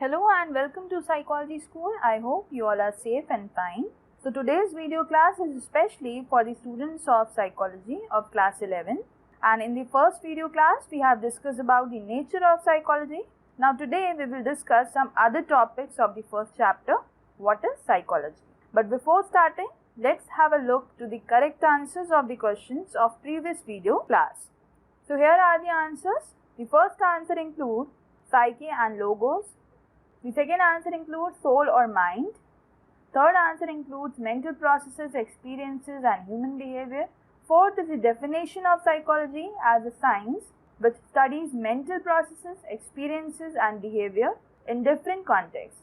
Hello and welcome to Psychology School. I hope you all are safe and fine. So today's video class is especially for the students of Psychology of class 11. And in the first video class, we have discussed about the nature of psychology. Now today we will discuss some other topics of the first chapter, what is psychology. But before starting, let's have a look to the correct answers of the questions of previous video class. So here are the answers. The first answer includes psyche and logos. The second answer includes soul or mind. Third answer includes mental processes, experiences and human behavior. Fourth is the definition of psychology as a science which studies mental processes, experiences and behavior in different contexts.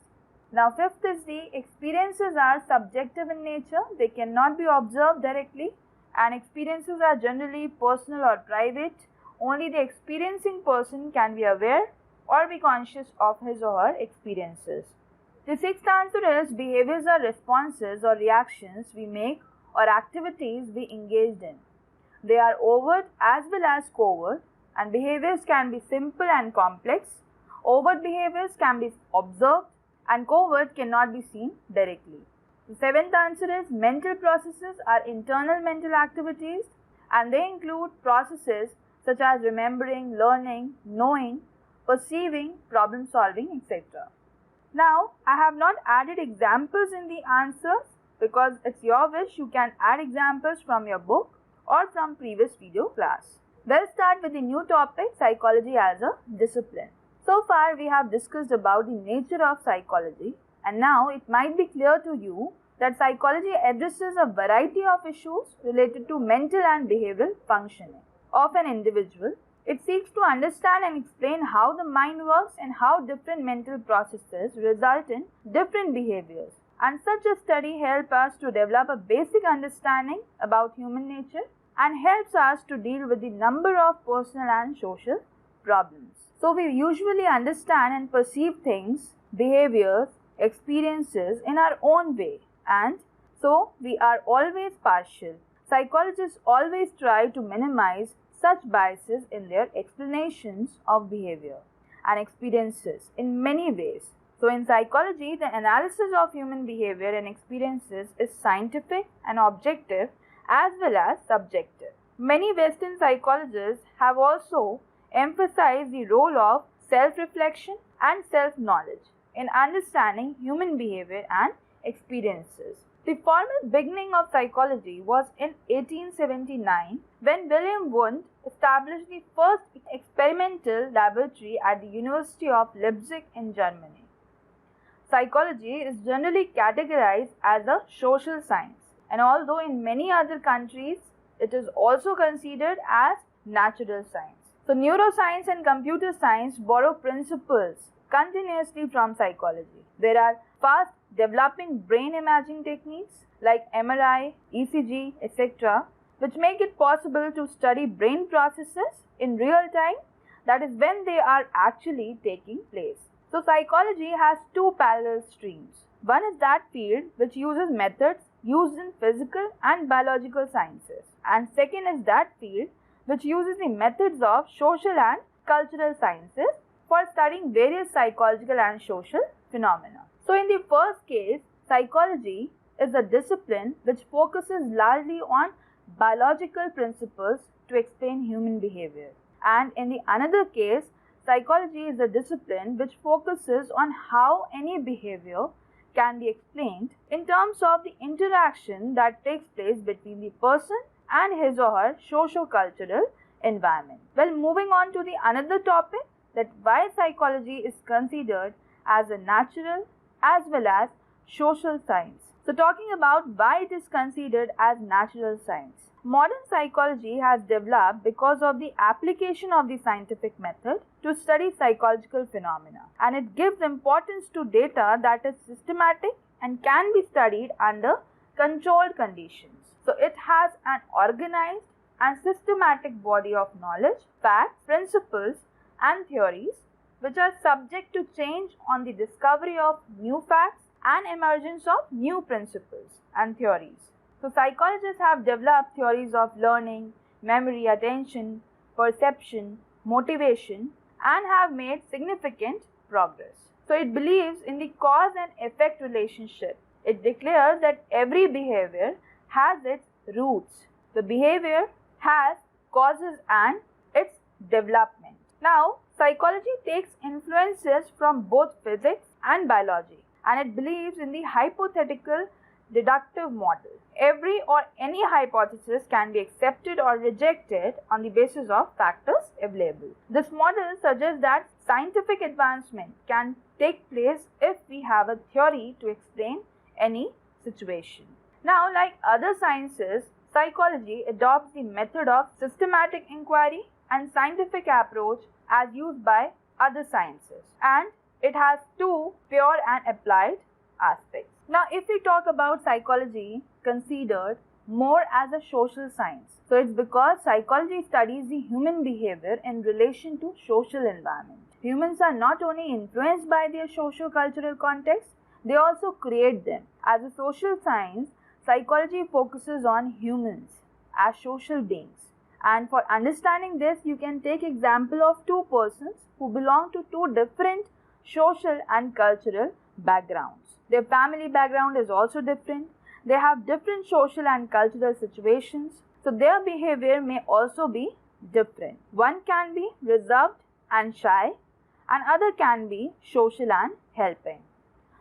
Now fifth is the experiences are subjective in nature. They cannot be observed directly and experiences are generally personal or private. Only the experiencing person can be aware or be conscious of his or her experiences. The sixth answer is behaviors are responses or reactions we make or activities we engaged in. They are overt as well as covert, and behaviors can be simple and complex. Overt behaviors can be observed and covert cannot be seen directly. The seventh answer is mental processes are internal mental activities and they include processes such as remembering, learning, knowing, perceiving, problem solving, etc. Now, I have not added examples in the answers because it's your wish. You can add examples from your book or from previous video class. Let's start with the new topic, psychology as a discipline. So far, we have discussed about the nature of psychology, and now it might be clear to you that psychology addresses a variety of issues related to mental and behavioral functioning of an individual. It seeks to understand and explain how the mind works and how different mental processes result in different behaviors. And such a study helps us to develop a basic understanding about human nature and helps us to deal with the number of personal and social problems. So we usually understand and perceive things, behaviors, experiences in our own way, and so we are always partial. Psychologists always try to minimize such biases in their explanations of behavior and experiences in many ways. So in psychology, the analysis of human behavior and experiences is scientific and objective as well as subjective. Many Western psychologists have also emphasized the role of self-reflection and self-knowledge in understanding human behavior and experiences. The formal beginning of psychology was in 1879 when William Wundt established the first experimental laboratory at the University of Leipzig in Germany. Psychology is generally categorized as a social science, and although in many other countries it is also considered as natural science. So neuroscience and computer science borrow principles continuously from psychology. There are fast developing brain imaging techniques like MRI, ECG, etc., which make it possible to study brain processes in real time, that is when they are actually taking place. So psychology has two parallel streams. One is that field which uses methods used in physical and biological sciences, and second is that field which uses the methods of social and cultural sciences for studying various psychological and social phenomena. So in the first case, psychology is a discipline which focuses largely on biological principles to explain human behavior. And in the another case, psychology is a discipline which focuses on how any behavior can be explained in terms of the interaction that takes place between the person and his or her socio-cultural environment. Well, moving on to the another topic, that why psychology is considered as a natural as well as social science. So talking about why it is considered as natural science. Modern psychology has developed because of the application of the scientific method to study psychological phenomena, and it gives importance to data that is systematic and can be studied under controlled conditions. So it has an organized and systematic body of knowledge, facts, principles and theories which are subject to change on the discovery of new facts and emergence of new principles and theories. So psychologists have developed theories of learning, memory, attention, perception, motivation, and have made significant progress. So it believes in the cause and effect relationship. It declares that every behavior has its roots. The behavior has causes and its development. Now, psychology takes influences from both physics and biology, and it believes in the hypothetical deductive model. Every or any hypothesis can be accepted or rejected on the basis of factors available. This model suggests that scientific advancement can take place if we have a theory to explain any situation. Now, like other sciences, psychology adopts the method of systematic inquiry and scientific approach as used by other sciences, and it has two pure and applied aspects. Now, if we talk about psychology considered more as a social science, so it's because psychology studies the human behavior in relation to social environment. Humans are not only influenced by their socio-cultural context, they also create them. As a social science, psychology focuses on humans as social beings. And for understanding this, you can take example of two persons who belong to two different social and cultural backgrounds. Their family background is also different. They have different social and cultural situations. So their behavior may also be different. One can be reserved and shy, and other can be social and helping.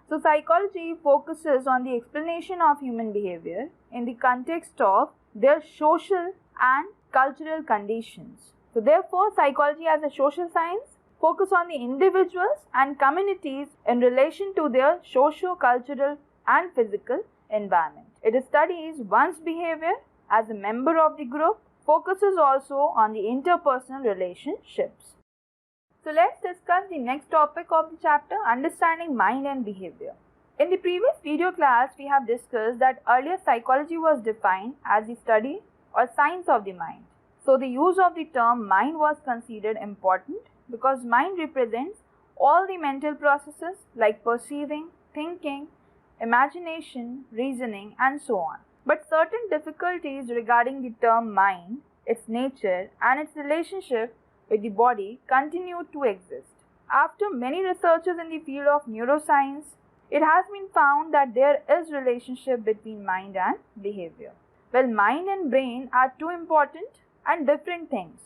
So psychology focuses on the explanation of human behavior in the context of their social and cultural conditions. So therefore, psychology as a social science focus on the individuals and communities in relation to their socio-cultural and physical environment. It studies one's behavior as a member of the group, focuses also on the interpersonal relationships. So let's discuss the next topic of the chapter, understanding mind and behavior. In the previous video class, we have discussed that earlier psychology was defined as the study or science of the mind. So the use of the term mind was considered important because mind represents all the mental processes like perceiving, thinking, imagination, reasoning, and so on. But certain difficulties regarding the term mind, its nature, and its relationship with the body continue to exist. After many researchers in the field of neuroscience, it has been found that there is relationship between mind and behavior. Well, mind and brain are two important and different things,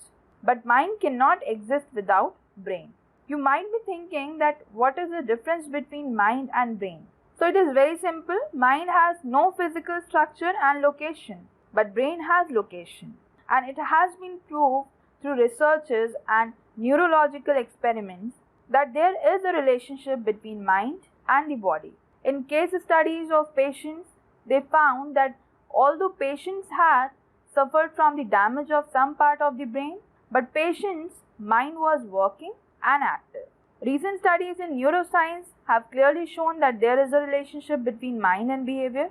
but mind cannot exist without brain. You might be thinking that what is the difference between mind and brain? So it is very simple. Mind has no physical structure and location, but brain has location, and it has been proved through researches and neurological experiments that there is a relationship between mind and the body. In case studies of patients, they found that although patients had suffered from the damage of some part of the brain, but patients' mind was working and active. Recent studies in neuroscience have clearly shown that there is a relationship between mind and behavior.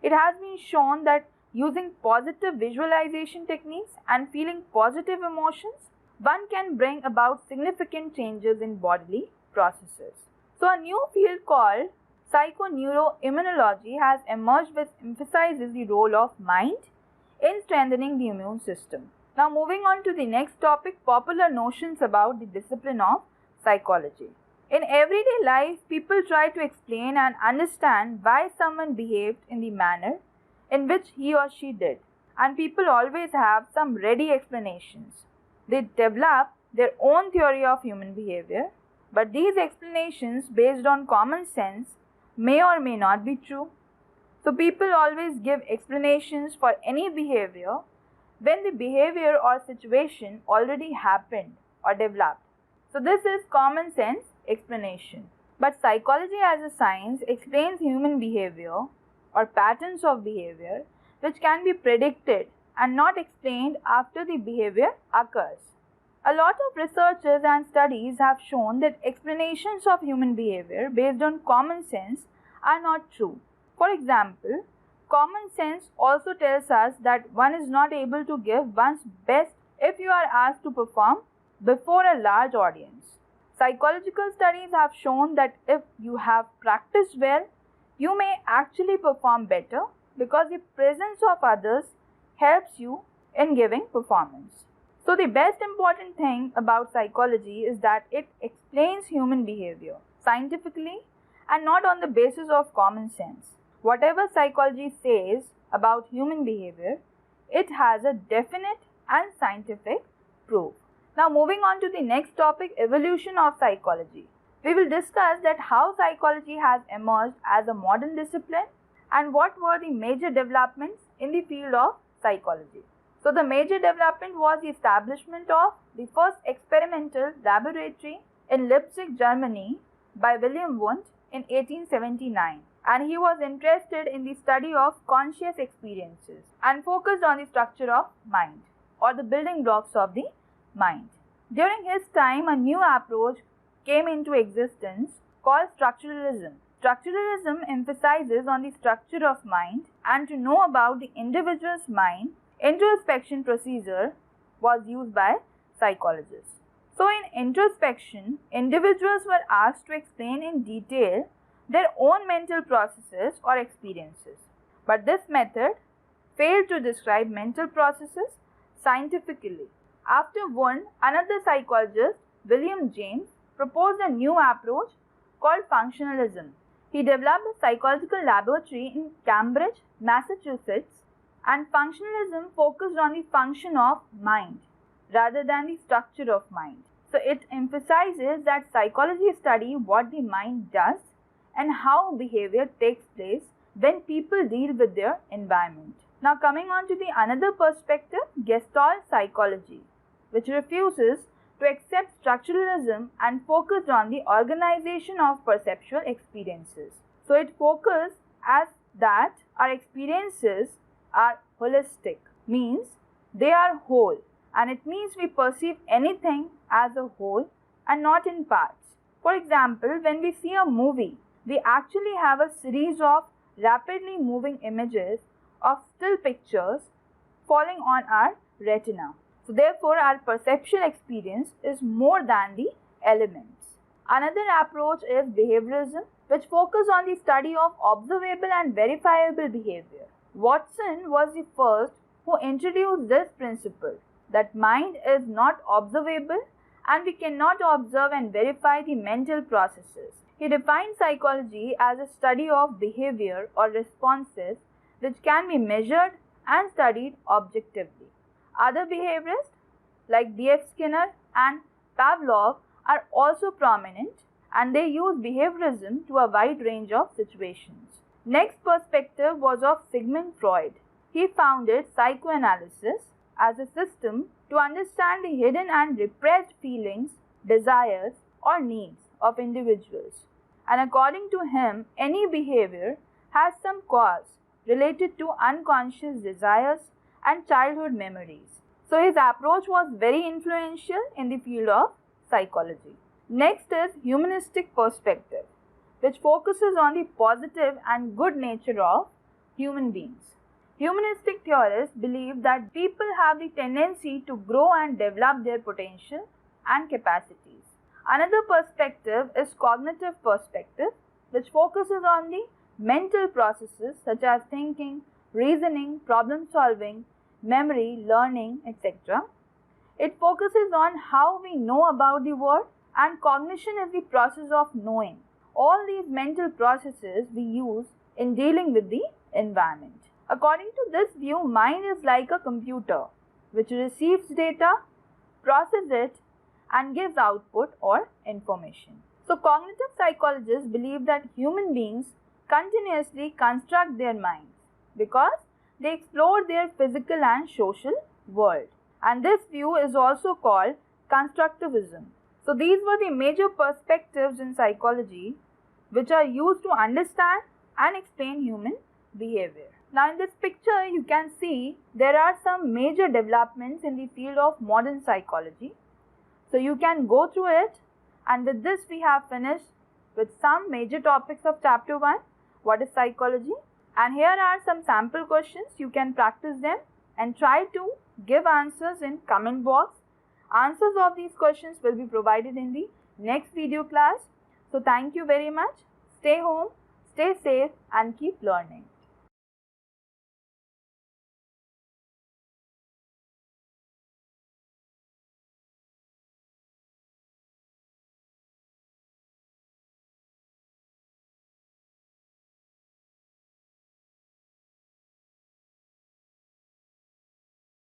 It has been shown that using positive visualization techniques and feeling positive emotions, one can bring about significant changes in bodily processes. So a new field called psychoneuroimmunology has emerged, which emphasizes the role of mind in strengthening the immune system. Now moving on to the next topic, popular notions about the discipline of psychology. In everyday life, people try to explain and understand why someone behaved in the manner in which he or she did, and people always have some ready explanations. They develop their own theory of human behavior, but these explanations based on common sense may or may not be true. So people always give explanations for any behavior when the behavior or situation already happened or developed. So this is common sense explanation. But psychology as a science explains human behavior or patterns of behavior which can be predicted and not explained after the behavior occurs. A lot of researchers and studies have shown that explanations of human behavior based on common sense are not true. For example, common sense also tells us that one is not able to give one's best if you are asked to perform before a large audience. Psychological studies have shown that if you have practiced well, you may actually perform better because the presence of others helps you in giving performance. So the best important thing about psychology is that it explains human behavior. scientifically, and not on the basis of common sense. Whatever psychology says about human behavior, it has a definite and scientific proof. Now moving on to the next topic, evolution of psychology. We will discuss that how psychology has emerged as a modern discipline and what were the major developments in the field of psychology. So the major development was the establishment of the first experimental laboratory in Leipzig, Germany by William Wundt in 1879, and he was interested in the study of conscious experiences and focused on the structure of mind or the building blocks of the mind. During his time, a new approach came into existence called structuralism. Structuralism emphasizes on the structure of mind, and to know about the individual's mind, introspection procedure was used by psychologists. So in introspection, individuals were asked to explain in detail their own mental processes or experiences. But this method failed to describe mental processes scientifically. After Wundt, another psychologist, William James, proposed a new approach called functionalism. He developed a psychological laboratory in Cambridge, Massachusetts, and functionalism focused on the function of mind rather than the structure of mind. So it emphasizes that psychology studies what the mind does and how behavior takes place when people deal with their environment. Now coming on to the another perspective, Gestalt psychology, which refuses to accept structuralism and focused on the organization of perceptual experiences. So it focuses as that our experiences are holistic, means they are whole, and it means we perceive anything as a whole and not in parts. For example, when we see a movie, we actually have a series of rapidly moving images of still pictures falling on our retina. So therefore, our perceptual experience is more than the elements. Another approach is behaviorism, which focuses on the study of observable and verifiable behavior. Watson was the first who introduced this principle that mind is not observable and we cannot observe and verify the mental processes. He defined psychology as a study of behavior or responses which can be measured and studied objectively. Other behaviorists like B.F. Skinner and Pavlov are also prominent, and they use behaviorism to a wide range of situations. Next perspective was of Sigmund Freud. He founded psychoanalysis as a system to understand the hidden and repressed feelings, desires, or needs of individuals. And according to him, any behavior has some cause related to unconscious desires and childhood memories. So his approach was very influential in the field of psychology. Next is humanistic perspective, which focuses on the positive and good nature of human beings. Humanistic theorists believe that people have the tendency to grow and develop their potential and capacities. Another perspective is cognitive perspective, which focuses on the mental processes such as thinking, reasoning, problem solving, memory, learning, etc. It focuses on how we know about the world, and cognition is the process of knowing. All these mental processes we use in dealing with the environment. According to this view, mind is like a computer which receives data, processes it, and gives output or information. So cognitive psychologists believe that human beings continuously construct their minds because they explore their physical and social world. And this view is also called constructivism. So these were the major perspectives in psychology which are used to understand and explain human behavior. Now in this picture you can see there are some major developments in the field of modern psychology. So you can go through it, and with this we have finished with some major topics of chapter 1, what is psychology, and here are some sample questions. You can practice them and try to give answers in comment box. Answers of these questions will be provided in the next video class. So thank you very much. Stay home, stay safe and keep learning.